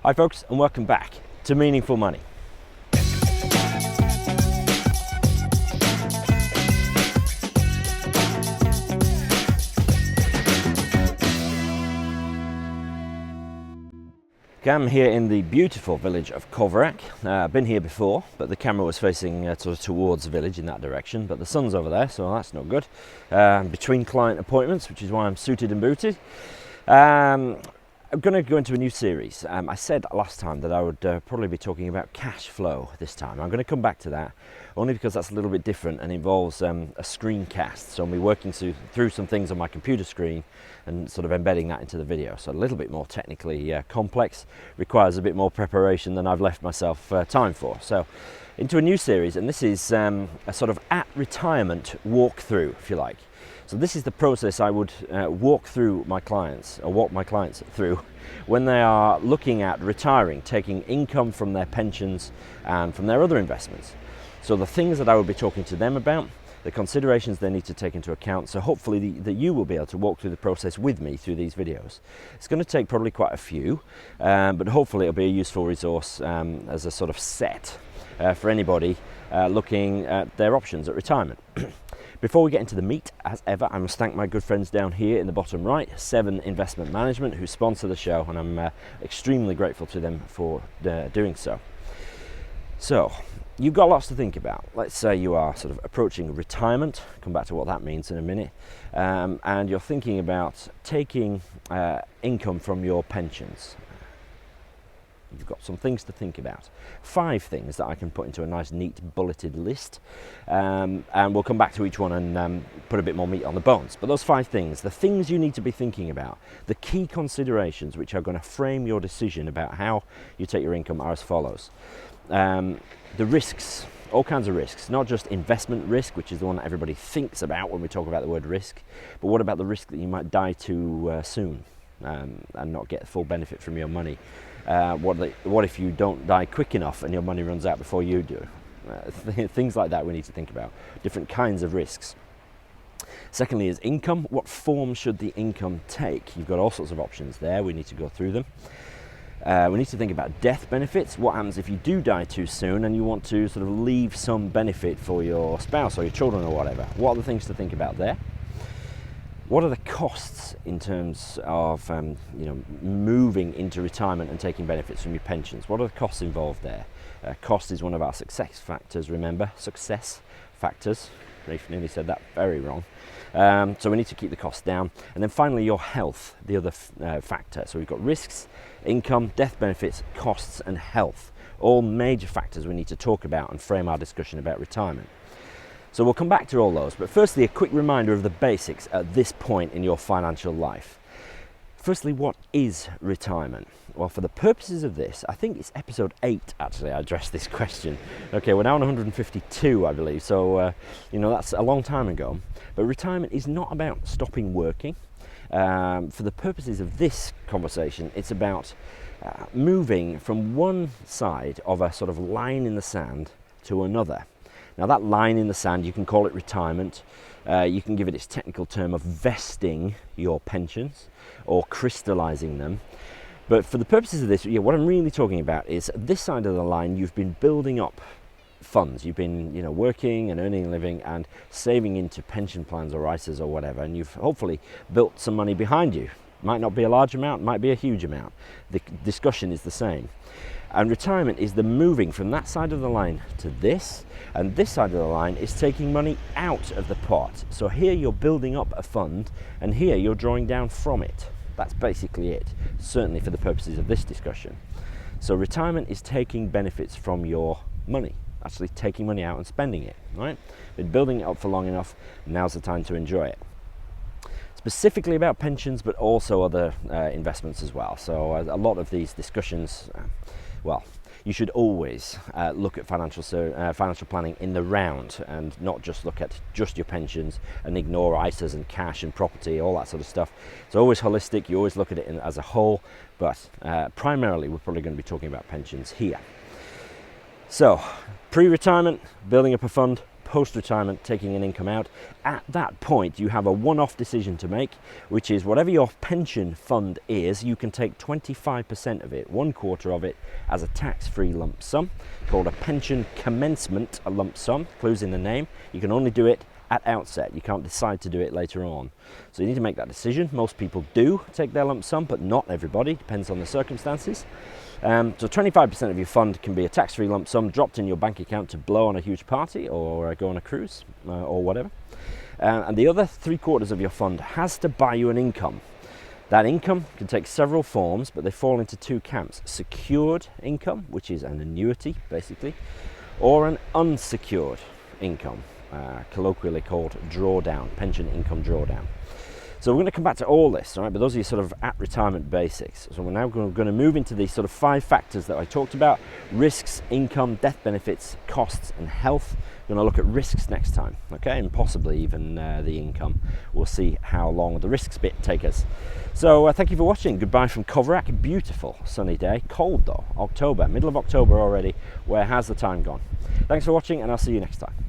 Hi folks, and welcome back to Meaningful Money. I'm here in the beautiful village of Kovrak. I've been here before, but the camera was facing sort of towards the village in that direction, but the sun's over there, so that's not good. Between client appointments, which is why I'm suited and booted. I'm going to go into a new series. I said last time that I would probably be talking about cash flow this time. I'm going to come back to that only because that's a little bit different and involves a screencast. So I'll be working through some things on my computer screen and sort of embedding that into the video. So a little bit more technically complex, requires a bit more preparation than I've left myself time for. So into a new series, and this is a sort of at retirement walkthrough, if you like. So this is the process I would walk my clients through when they are looking at retiring, taking income from their pensions and from their other investments. So the things that I would be talking to them about, the considerations they need to take into account, so hopefully that you will be able to walk through the process with me through these videos. It's going to take probably quite a few, but hopefully it'll be a useful resource as a sort of set for anybody looking at their options at retirement. Before we get into the meat, as ever, I must thank my good friends down here in the bottom right, Seven Investment Management, who sponsor the show, and I'm extremely grateful to them for doing so. So, you've got lots to think about. Let's say you are sort of approaching retirement, come back to what that means in a minute, and you're thinking about taking income from your pensions. You've got some things to think about. 5 things that I can put into a nice neat bulleted list, and we'll come back to each one and put a bit more meat on the bones. But those 5 things, the things you need to be thinking about, the key considerations which are going to frame your decision about how you take your income are as follows. The risks, all kinds of risks, not just investment risk, which is the one that everybody thinks about when we talk about the word risk, but what about the risk that you might die too soon and not get full benefit from your money? What if you don't die quick enough and your money runs out before you do? Things like that we need to think about. Different kinds of risks. Secondly is income. What form should the income take? You've got all sorts of options there. We need to go through them. We need to think about death benefits. What happens if you do die too soon and you want to sort of leave some benefit for your spouse or your children or whatever? What are the things to think about there? What are the costs in terms of moving into retirement and taking benefits from your pensions? What are the costs involved there? Cost is one of our success factors, remember? Success factors. Rafe nearly said that very wrong. So we need to keep the costs down. And then finally, your health, the other factor. So we've got risks, income, death benefits, costs, and health. All major factors we need to talk about and frame our discussion about retirement. So we'll come back to all those, but firstly a quick reminder of the basics at this point in your financial life. Firstly, what is retirement? Well, for the purposes of this, I think it's episode 8 actually I addressed this question. Okay, we're now on 152 I believe, so that's a long time ago. But retirement is not about stopping working. For the purposes of this conversation, it's about moving from one side of a sort of line in the sand to another. Now that line in the sand, you can call it retirement, you can give it its technical term of vesting your pensions or crystallizing them. But for the purposes of this, what I'm really talking about is this side of the line, you've been building up funds. You've been working and earning a living and saving into pension plans or ISAs or whatever, and you've hopefully built some money behind you. Might not be a large amount, might be a huge amount. The discussion is the same. And retirement is the moving from that side of the line to this, and this side of the line is taking money out of the pot. So here you're building up a fund, and here you're drawing down from it. That's basically it, certainly for the purposes of this discussion. So retirement is taking benefits from your money, actually taking money out and spending it, right? Been building it up for long enough, now's the time to enjoy it. Specifically about pensions, but also other investments as well. So a lot of these discussions, you should always look at financial planning in the round and not just look at just your pensions and ignore ISAs and cash and property, all that sort of stuff. It's always holistic, you always look at it as a whole, but primarily we're probably going to be talking about pensions here. So, pre-retirement, building up a fund, post-retirement taking an income out. At that point, you have a one-off decision to make, which is whatever your pension fund is, you can take 25% of it, 1/4 of it, as a tax-free lump sum, called a pension commencement lump sum, clues in the name. You can only do it at outset. You can't decide to do it later on. So you need to make that decision. Most people do take their lump sum, but not everybody, depends on the circumstances. So 25% of your fund can be a tax-free lump sum dropped in your bank account to blow on a huge party or go on a cruise or whatever. And the other 3/4 of your fund has to buy you an income. That income can take several forms, but they fall into two camps: secured income, which is an annuity basically, or an unsecured income, colloquially called drawdown, pension income drawdown. So we're going to come back to all this, all right, but those are your sort of at retirement basics. So we're now going to move into these sort of 5 factors that I talked about: risks, income, death benefits, costs, and health. We're going to look at risks next time, okay, and possibly even the income. We'll see how long the risks bit take us. So thank you for watching. Goodbye from Coverack. Beautiful sunny day, cold though, October, middle of October already. Where has the time gone? Thanks for watching, and I'll see you next time.